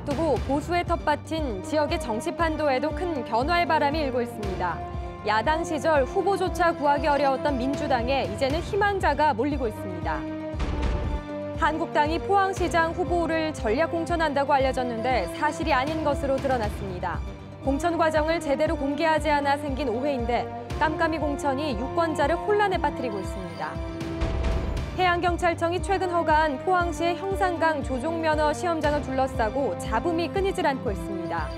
앞두고 보수의 텃밭인 지역의 정치 판도에도 큰 변화의 바람이 일고 있습니다. 야당 시절 후보조차 구하기 어려웠던 민주당에 이제는 희망자가 몰리고 있습니다. 한국당이 포항시장 후보를 전략 공천한다고 알려졌는데 사실이 아닌 것으로 드러났습니다. 공천 과정을 제대로 공개하지 않아 생긴 오해인데 깜깜이 공천이 유권자를 혼란에 빠뜨리고 있습니다. 해양경찰청이 최근 허가한 포항시의 형산강 조종면허 시험장을 둘러싸고 잡음이 끊이질 않고 있습니다.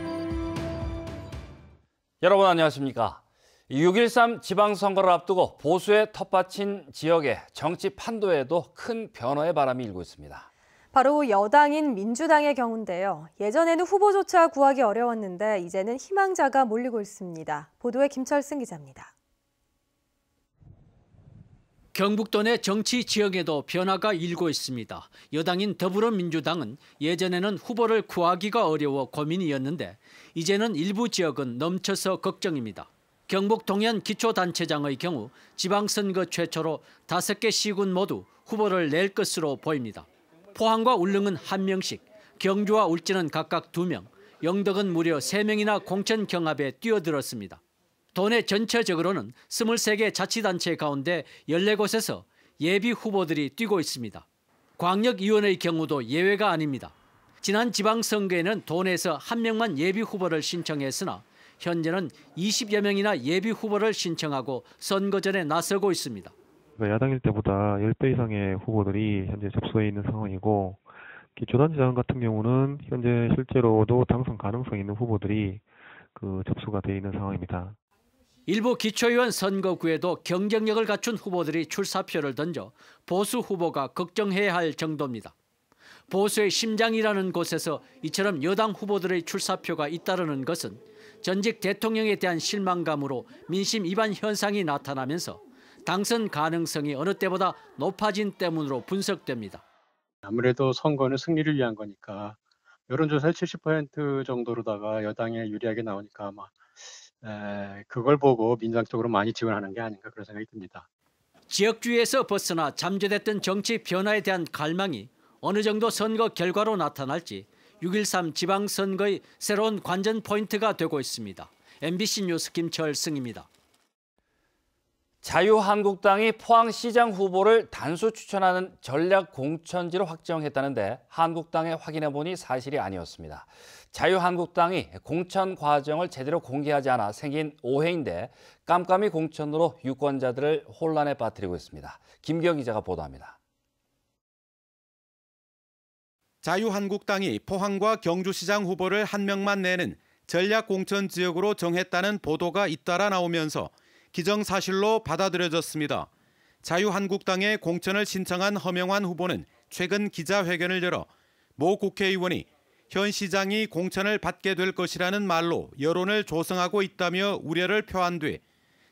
여러분 안녕하십니까? 6.13 지방선거를 앞두고 보수의 텃밭인 지역의 정치 판도에도 큰 변화의 바람이 일고 있습니다. 바로 여당인 민주당의 경우인데요. 예전에는 후보조차 구하기 어려웠는데 이제는 희망자가 몰리고 있습니다. 보도에 김철승 기자입니다. 경북도 내 정치 지형에도 변화가 일고 있습니다. 여당인 더불어민주당은 예전에는 후보를 구하기가 어려워 고민이었는데 이제는 일부 지역은 넘쳐서 걱정입니다. 경북 동현 기초단체장의 경우 지방선거 최초로 5개 시군 모두 후보를 낼 것으로 보입니다. 포항과 울릉은 1명씩, 경주와 울진은 각각 2명, 영덕은 무려 3명이나 공천 경합에 뛰어들었습니다. 도내 전체적으로는 23개 자치단체 가운데 14곳에서 예비 후보들이 뛰고 있습니다. 광역위원회의 경우도 예외가 아닙니다. 지난 지방선거에는 도내에서 1명만 예비 후보를 신청했으나 현재는 20여 명이나 예비 후보를 신청하고 선거전에 나서고 있습니다. 야당일 때보다 10배 이상의 후보들이 현재 접수해 있는 상황이고 기초단체장 같은 경우는 현재 실제로도 당선 가능성이 있는 후보들이 접수가 돼 있는 상황입니다. 일부 기초의원 선거구에도 경쟁력을 갖춘 후보들이 출사표를 던져 보수 후보가 걱정해야 할 정도입니다. 보수의 심장이라는 곳에서 이처럼 여당 후보들의 출사표가 잇따르는 것은 전직 대통령에 대한 실망감으로 민심 이반 현상이 나타나면서 당선 가능성이 어느 때보다 높아진 때문으로 분석됩니다. 아무래도 선거는 승리를 위한 거니까 여론조사의 70% 정도로다가 여당에 유리하게 나오니까 아마 그걸 보고 민주당 쪽으로 많이 지원하는 게 아닌가 그런 생각이 듭니다. 지역주의에서 벗어나 잠재됐던 정치 변화에 대한 갈망이 어느 정도 선거 결과로 나타날지 6.13 지방선거의 새로운 관전 포인트가 되고 있습니다. MBC 뉴스 김철승입니다. 자유한국당이 포항시장 후보를 단수 추천하는 전략 공천지로 확정했다는데 한국당에 확인해보니 사실이 아니었습니다. 자유한국당이 공천 과정을 제대로 공개하지 않아 생긴 오해인데 깜깜이 공천으로 유권자들을 혼란에 빠뜨리고 있습니다. 김기영 기자가 보도합니다. 자유한국당이 포항과 경주시장 후보를 1명만 내는 전략 공천 지역으로 정했다는 보도가 잇따라 나오면서 기정사실로 받아들여졌습니다. 자유한국당에 공천을 신청한 허명환 후보는 최근 기자회견을 열어 모 국회의원이 현 시장이 공천을 받게 될 것이라는 말로 여론을 조성하고 있다며 우려를 표한 뒤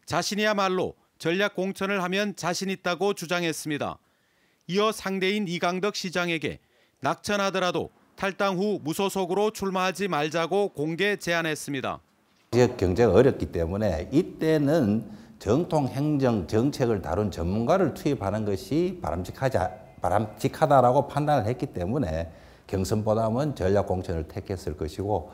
자신이야말로 전략 공천을 하면 자신 있다고 주장했습니다. 이어 상대인 이강덕 시장에게 낙천하더라도 탈당 후 무소속으로 출마하지 말자고 공개 제안했습니다. 지역 경제가 어렵기 때문에 이때는 정통 행정 정책을 다룬 전문가를 투입하는 것이 바람직하다라고 판단을 했기 때문에 경선보다는 전략 공천을 택했을 것이고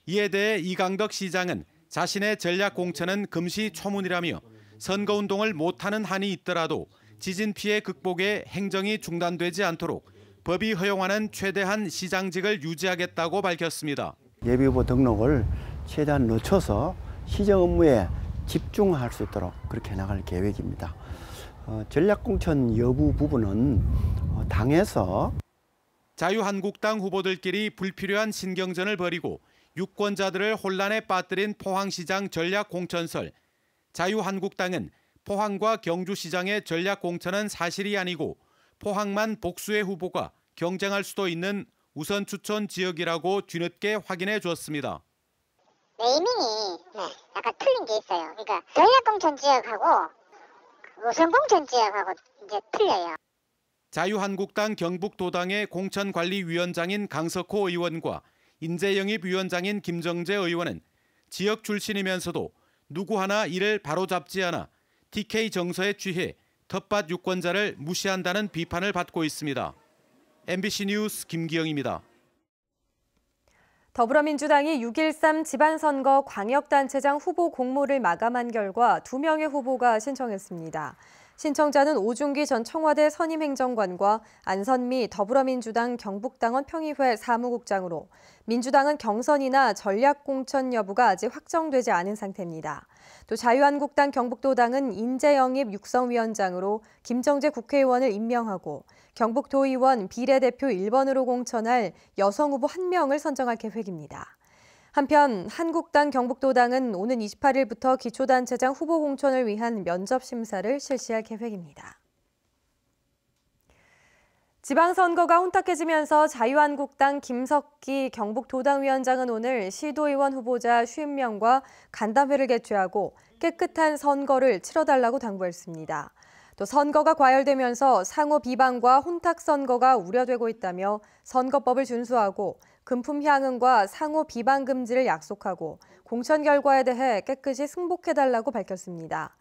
이에 대해 이강덕 시장은 자신의 전략 공천은 금시초문이라며 선거운동을 못하는 한이 있더라도 지진 피해 극복에 행정이 중단되지 않도록 법이 허용하는 최대한 시장직을 유지하겠다고 밝혔습니다. 예비후보 등록을 최대한 늦춰서 시정 업무에 집중할 수 있도록 그렇게 나갈 계획입니다. 전략공천 여부 부분은 당에서 자유한국당 후보들끼리 불필요한 신경전을 벌이고 유권자들을 혼란에 빠뜨린 포항시장 전략공천설. 자유한국당은 포항과 경주시장의 전략공천은 사실이 아니고 포항만 복수의 후보가 경쟁할 수도 있는 우선 추천 지역이라고 뒤늦게 확인해 줬습니다. 네이밍이 약간 틀린 게 있어요. 그러니까 전략공천 지역하고 우선공천 지역하고 이제 틀려요. 자유한국당 경북도당의 공천관리위원장인 강석호 의원과 인재영입위원장인 김정재 의원은 지역 출신이면서도 누구 하나 이를 바로잡지 않아 TK 정서에 취해 텃밭 유권자를 무시한다는 비판을 받고 있습니다. MBC 뉴스 김기영입니다. 더불어민주당이 6.13 지방선거 광역단체장 후보 공모를 마감한 결과 2명의 후보가 신청했습니다. 신청자는 오중기 전 청와대 선임행정관과 안선미 더불어민주당 경북당원 평의회 사무국장으로 민주당은 경선이나 전략공천 여부가 아직 확정되지 않은 상태입니다. 또 자유한국당 경북도당은 인재영입 육성위원장으로 김정재 국회의원을 임명하고 경북도의원 비례대표 1번으로 공천할 여성 후보 1명을 선정할 계획입니다. 한편 한국당 경북도당은 오는 28일부터 기초단체장 후보 공천을 위한 면접 심사를 실시할 계획입니다. 지방선거가 혼탁해지면서 자유한국당 김석기 경북도당위원장은 오늘 시도의원 후보자 50명과 간담회를 개최하고 깨끗한 선거를 치러달라고 당부했습니다. 또 선거가 과열되면서 상호 비방과 혼탁 선거가 우려되고 있다며 선거법을 준수하고 금품 향응과 상호 비방 금지를 약속하고 공천 결과에 대해 깨끗이 승복해달라고 밝혔습니다.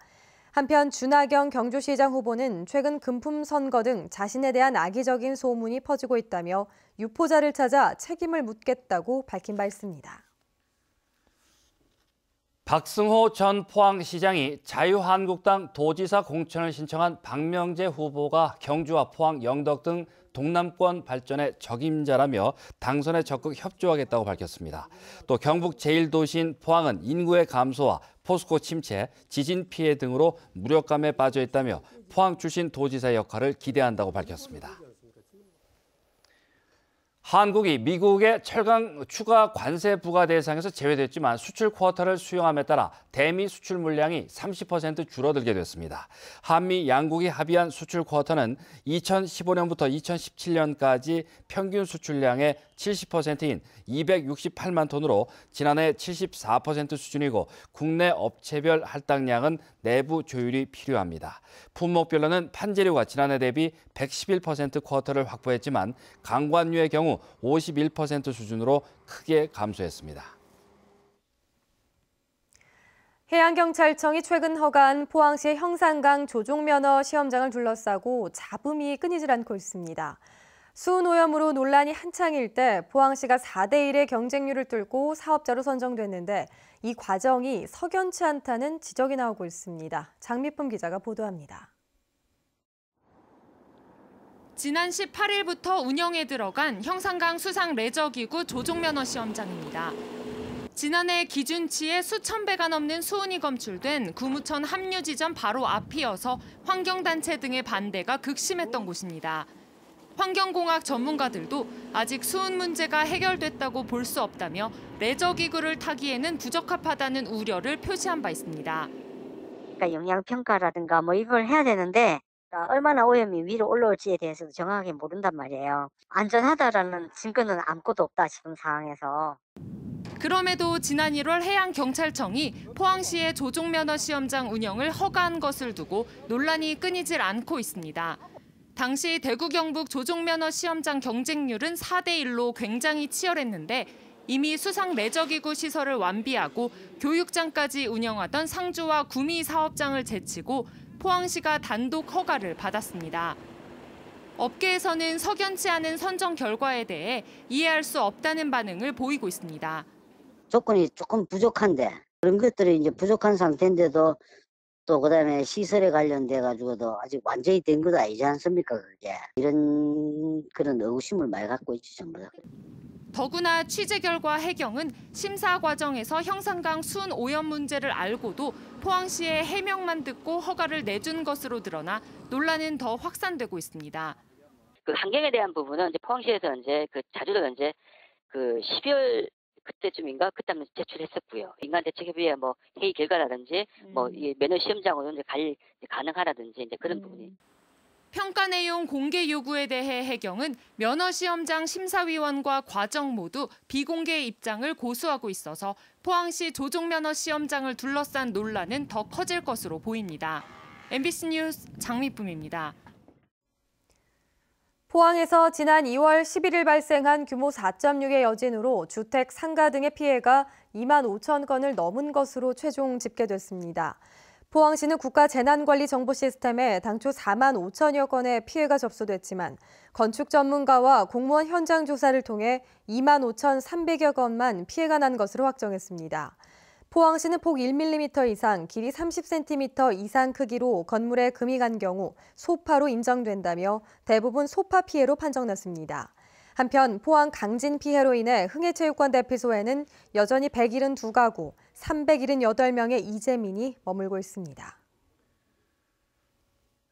한편 준하경 경주시장 후보는 최근 금품 선거 등 자신에 대한 악의적인 소문이 퍼지고 있다며 유포자를 찾아 책임을 묻겠다고 밝힌 바 있습니다. 박승호 전 포항시장이 자유한국당 도지사 공천을 신청한 박명재 후보가 경주와 포항, 영덕 등 동남권 발전의 적임자라며 당선에 적극 협조하겠다고 밝혔습니다. 또 경북 제1도시인 포항은 인구의 감소와 포스코 침체, 지진 피해 등으로 무력감에 빠져 있다며 포항 출신 도지사의 역할을 기대한다고 밝혔습니다. 한국이 미국의 철강 추가 관세 부과 대상에서 제외됐지만 수출 쿼터를 수용함에 따라 대미 수출 물량이 30% 줄어들게 됐습니다. 한미 양국이 합의한 수출 쿼터는 2015년부터 2017년까지 평균 수출량의 70%인 268만 톤으로 지난해 74% 수준이고 국내 업체별 할당량은 내부 조율이 필요합니다. 품목별로는 판재료가 지난해 대비 111% 쿼터를 확보했지만 강관유의 경우 51% 수준으로 크게 감소했습니다. 해양경찰청이 최근 허가한 포항시의 형산강 조종면허 시험장을 둘러싸고 잡음이 끊이질 않고 있습니다. 수은 오염으로 논란이 한창일 때 포항시가 4대1의 경쟁률을 뚫고 사업자로 선정됐는데 이 과정이 석연치 않다는 지적이 나오고 있습니다. 장미품 기자가 보도합니다. 지난 18일부터 운영에 들어간 형산강 수상 레저기구 조종면허 시험장입니다. 지난해 기준치의 수천 배가 넘는 수은이 검출된 구무천 합류 지점 바로 앞이어서 환경단체 등의 반대가 극심했던 곳입니다. 환경공학 전문가들도 아직 수은 문제가 해결됐다고 볼 수 없다며 레저기구를 타기에는 부적합하다는 우려를 표시한 바 있습니다. 그러니까 영양평가라든가 뭐 이걸 해야 되는데 얼마나 오염이 위로 올라올지에 대해서도 정확하게 모른단 말이에요. 안전하다라는 증거는 아무것도 없다, 지금 상황에서. 그럼에도 지난 1월 해양경찰청이 포항시의 조종면허 시험장 운영을 허가한 것을 두고 논란이 끊이질 않고 있습니다. 당시 대구 경북 조종면허 시험장 경쟁률은 4대1로 굉장히 치열했는데 이미 수상 레저기구 시설을 완비하고 교육장까지 운영하던 상주와 구미 사업장을 제치고 포항시가 단독 허가를 받았습니다. 업계에서는 석연치 않은 선정 결과에 대해 이해할 수 없다는 반응을 보이고 있습니다. 조건이 조금 부족한데 그런 것들이 이제 부족한 상태인데도 또 그다음에 시설에 관련돼 가지고도 아직 완전히 된 것 아니지 않습니까? 그게 이런 그런 의구심을 많이 갖고 있죠, 전부 다. 더구나 취재 결과 해경은 심사 과정에서 형산강 수은 오염 문제를 알고도 포항시의 해명만 듣고 허가를 내준 것으로 드러나 논란은 더 확산되고 있습니다. 그 환경에 대한 부분은 이제 포항시에서 이제 그 자료를 이제 그 12월 그때쯤인가 그때는 제출했었고요. 인간대책협의회 뭐 회의 결과라든지 뭐 이 면허 시험장으로 이제 가능하라든지 이제 그런 부분이. 평가 내용 공개 요구에 대해 해경은 면허 시험장 심사위원과 과정 모두 비공개 입장을 고수하고 있어서 포항시 조종면허 시험장을 둘러싼 논란은 더 커질 것으로 보입니다. MBC 뉴스 장미쁨입니다. 포항에서 지난 2월 11일 발생한 규모 4.6의 여진으로 주택, 상가 등의 피해가 2만 5천 건을 넘은 것으로 최종 집계됐습니다. 포항시는 국가재난관리정보 시스템에 당초 4만 5천여 건의 피해가 접수됐지만 건축 전문가와 공무원 현장 조사를 통해 2만 5,300여 건만 피해가 난 것으로 확정했습니다. 포항시는 폭 1mm 이상, 길이 30cm 이상 크기로 건물에 금이 간 경우 소파로 인정된다며 대부분 소파 피해로 판정났습니다. 한편 포항 강진 피해로 인해 흥해체육관 대피소에는 여전히 172가구, 378명의 이재민이 머물고 있습니다.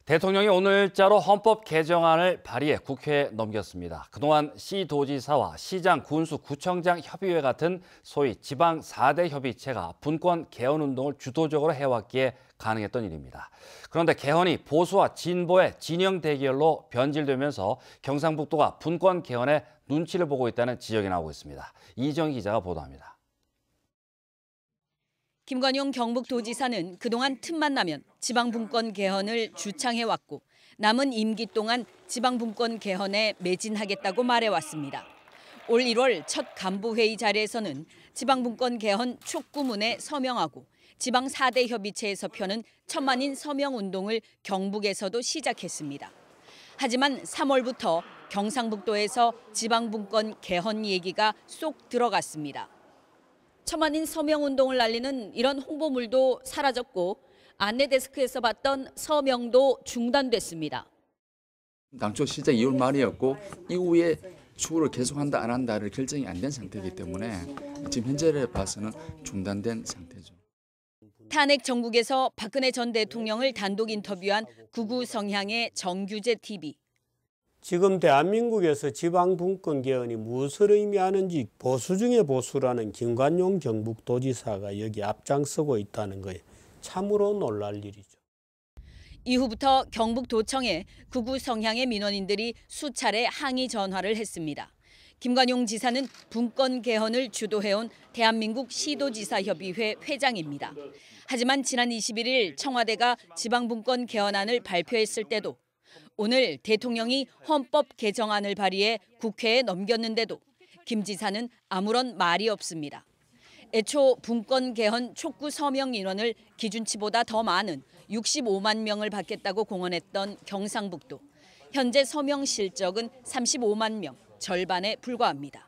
대통령이 오늘자로 헌법 개정안을 발의해 국회에 넘겼습니다. 그동안 시도지사와 시장, 군수, 구청장 협의회 같은 소위 지방 4대 협의체가 분권 개헌 운동을 주도적으로 해왔기에 가능했던 일입니다. 그런데 개헌이 보수와 진보의 진영 대결로 변질되면서 경상북도가 분권 개헌에 눈치를 보고 있다는 지적이 나오고 있습니다. 이정 기자가 보도합니다. 김관용 경북도지사는 그동안 틈만 나면 지방분권 개헌을 주창해왔고 남은 임기 동안 지방분권 개헌에 매진하겠다고 말해왔습니다. 올 1월 첫 간부회의 자리에서는 지방분권 개헌 촉구문에 서명하고 지방 4대 협의체에서 펴는 천만인 서명운동을 경북에서도 시작했습니다. 하지만 3월부터 경상북도에서 지방분권 개헌 얘기가 쏙 들어갔습니다. 천만인 서명운동을 날리는 이런 홍보물도 사라졌고 안내데스크에서 받던 서명도 중단됐습니다. 당초 시작 2월 말이었고 이후에 추구를 계속한다 안 한다를 결정이 안 된 상태이기 때문에 지금 현재를 봐서는 중단된 상태죠. 탄핵 정국에서 박근혜 전 대통령을 단독 인터뷰한 구구 성향의 정규재 TV. 지금 대한민국에서 지방분권 개헌이 무엇을 의미하는지 보수 중의 보수라는 김관용 경북도지사가 여기 앞장서고 있다는 거에 참으로 놀랄 일이죠. 이후부터 경북도청에 구구 성향의 민원인들이 수차례 항의 전화를 했습니다. 김관용 지사는 분권 개헌을 주도해온 대한민국 시도지사협의회 회장입니다. 하지만 지난 21일 청와대가 지방분권 개헌안을 발표했을 때도 오늘 대통령이 헌법 개정안을 발의해 국회에 넘겼는데도 김 지사는 아무런 말이 없습니다. 애초 분권 개헌 촉구 서명 인원을 기준치보다 더 많은 65만 명을 받겠다고 공언했던 경상북도. 현재 서명 실적은 35만 명, 절반에 불과합니다.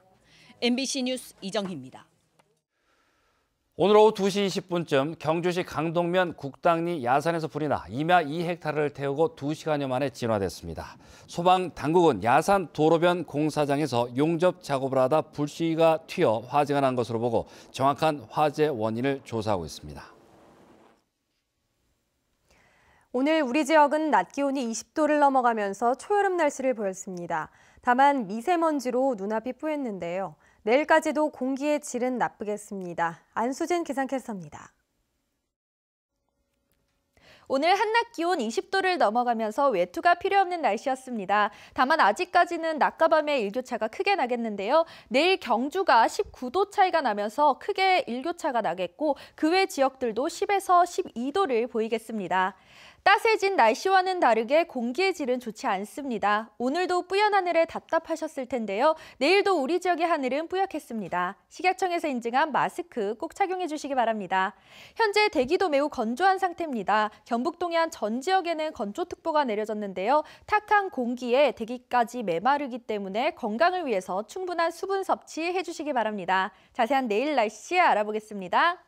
MBC 뉴스 이정희입니다. 오늘 오후 2시 20분쯤 경주시 강동면 국당리 야산에서 불이 나 임야 2헥타르를 태우고 2시간여 만에 진화됐습니다. 소방당국은 야산 도로변 공사장에서 용접 작업을 하다 불씨가 튀어 화재가 난 것으로 보고 정확한 화재 원인을 조사하고 있습니다. 오늘 우리 지역은 낮 기온이 20도를 넘어가면서 초여름 날씨를 보였습니다. 다만 미세먼지로 눈앞이 뿌였는데요. 내일까지도 공기의 질은 나쁘겠습니다. 안수진 기상캐스터입니다. 오늘 한낮 기온 20도를 넘어가면서 외투가 필요 없는 날씨였습니다. 다만 아직까지는 낮과 밤에 일교차가 크게 나겠는데요. 내일 경주가 19도 차이가 나면서 크게 일교차가 나겠고 그 외 지역들도 10에서 12도를 보이겠습니다. 따스해진 날씨와는 다르게 공기의 질은 좋지 않습니다. 오늘도 뿌연 하늘에 답답하셨을 텐데요. 내일도 우리 지역의 하늘은 뿌옇겠습니다. 식약청에서 인증한 마스크 꼭 착용해 주시기 바랍니다. 현재 대기도 매우 건조한 상태입니다. 경북 동해안 전 지역에는 건조특보가 내려졌는데요. 탁한 공기에 대기까지 메마르기 때문에 건강을 위해서 충분한 수분 섭취해 주시기 바랍니다. 자세한 내일 날씨 알아보겠습니다.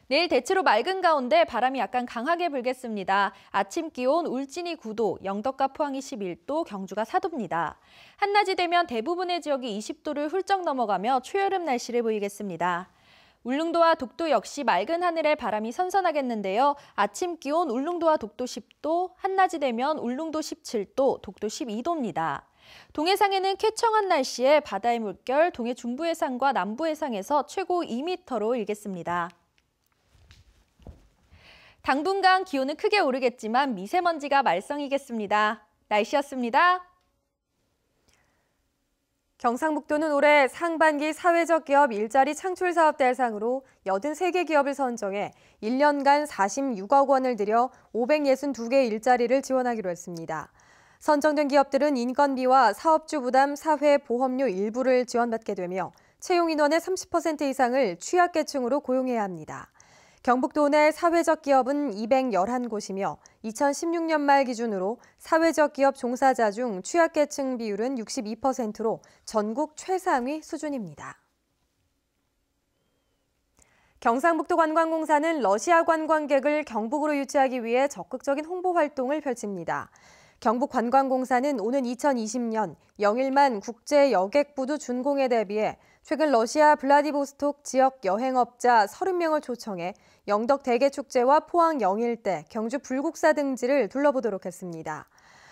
내일 대체로 맑은 가운데 바람이 약간 강하게 불겠습니다. 아침 기온 울진이 9도, 영덕과 포항이 11도, 경주가 4도입니다. 한낮이 되면 대부분의 지역이 20도를 훌쩍 넘어가며 초여름 날씨를 보이겠습니다. 울릉도와 독도 역시 맑은 하늘에 바람이 선선하겠는데요. 아침 기온 울릉도와 독도 10도, 한낮이 되면 울릉도 17도, 독도 12도입니다. 동해상에는 쾌청한 날씨에 바다의 물결 동해 중부해상과 남부해상에서 최고 2m로 일겠습니다. 당분간 기온은 크게 오르겠지만 미세먼지가 말썽이겠습니다. 날씨였습니다. 경상북도는 올해 상반기 사회적 기업 일자리 창출 사업 대상으로 83개 기업을 선정해 1년간 46억 원을 들여 562개 일자리를 지원하기로 했습니다. 선정된 기업들은 인건비와 사업주 부담, 사회보험료 일부를 지원받게 되며 채용 인원의 30% 이상을 취약계층으로 고용해야 합니다. 경북도 내 사회적 기업은 211곳이며 2016년 말 기준으로 사회적 기업 종사자 중 취약계층 비율은 62%로 전국 최상위 수준입니다. 경상북도 관광공사는 러시아 관광객을 경북으로 유치하기 위해 적극적인 홍보 활동을 펼칩니다. 경북관광공사는 오는 2020년 영일만 국제 여객부두 준공에 대비해 최근 러시아 블라디보스톡 지역 여행업자 30명을 초청해 영덕 대게축제와 포항 영일대, 경주 불국사 등지를 둘러보도록 했습니다.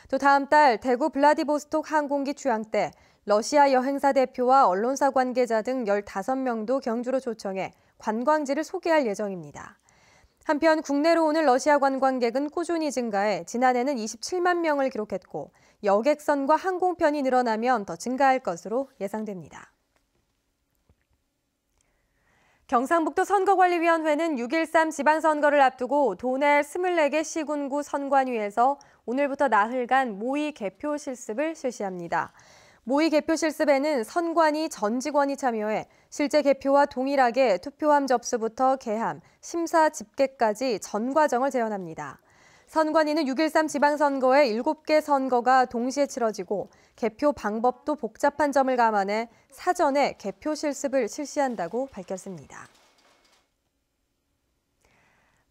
또 다음 달 대구 블라디보스톡 항공기 취항 때 러시아 여행사 대표와 언론사 관계자 등 15명도 경주로 초청해 관광지를 소개할 예정입니다. 한편 국내로 오는 러시아 관광객은 꾸준히 증가해 지난해는 27만 명을 기록했고 여객선과 항공편이 늘어나면 더 증가할 것으로 예상됩니다. 경상북도 선거관리위원회는 6.13 지방선거를 앞두고 도내 24개 시군구 선관위에서 오늘부터 나흘간 모의 개표 실습을 실시합니다. 모의 개표 실습에는 선관위 전 직원이 참여해 실제 개표와 동일하게 투표함 접수부터 개함, 심사 집계까지 전 과정을 재현합니다. 선관위는 6.13 지방선거에 7개 선거가 동시에 치러지고 개표 방법도 복잡한 점을 감안해 사전에 개표 실습을 실시한다고 밝혔습니다.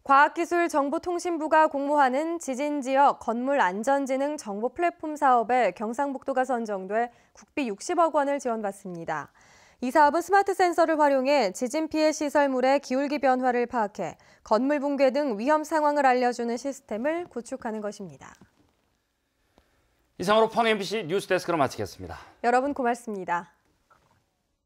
과학기술정보통신부가 공모하는 지진지역 건물안전지능 정보 플랫폼 사업에 경상북도가 선정돼 국비 60억 원을 지원받습니다. 이 사업은 스마트 센서를 활용해 지진 피해 시설물의 기울기 변화를 파악해 건물 붕괴 등 위험 상황을 알려주는 시스템을 구축하는 것입니다. 이상으로 포항 MBC 뉴스데스크로 마치겠습니다. 여러분 고맙습니다.